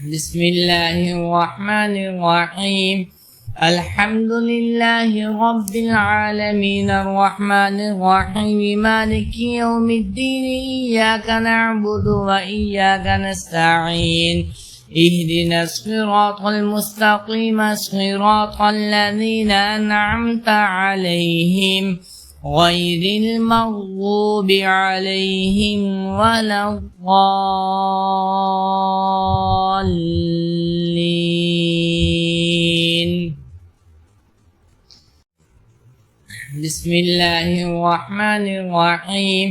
بسم الله الرحمن الرحيم. الحمد لله رب العالمين الرحمن الرحيم مالك يوم الدين إياك نعبد وإياك نستعين اهدنا الصراط المستقيم صراط الذين أنعمت عليهم غير المغضوب عليهم ولا الضالين. بسم الله الرحمن الرحيم.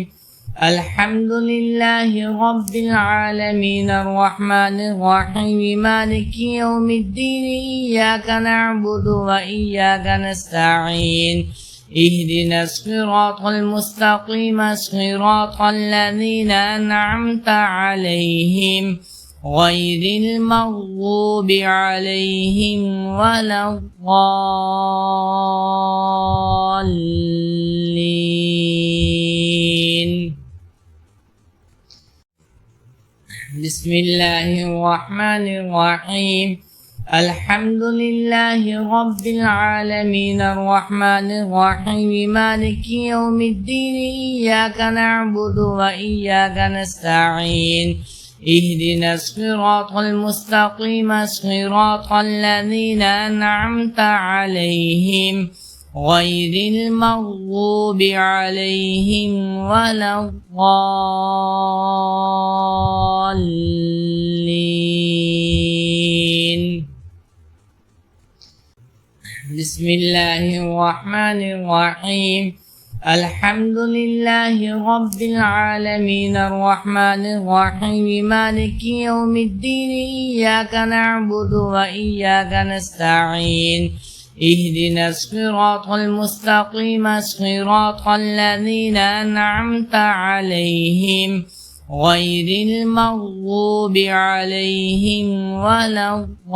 الحمد لله رب العالمين الرحمن الرحيم مالك يوم الدين إياك نعبد وإياك نستعين اهدنا الصراط المستقيم صراط الذين أنعمت عليهم غير المغضوب عليهم ولا الضالين. بسم الله الرحمن الرحيم. الحمد لله رب العالمين الرحمن الرحيم مالك يوم الدين إياك نعبد وإياك نستعين اهدنا الصراط المستقيم صراط الذين أنعمت عليهم غير المغضوب عليهم ولا الضالين. بسم الله الرحمن الرحيم. الحمد لله رب العالمين الرحمن الرحيم مالك يوم الدين إياك نعبد وإياك نستعين اهدنا الصراط المستقيم صراط الذين أنعمت عليهم غير المغضوب عليهم ولا الضالين.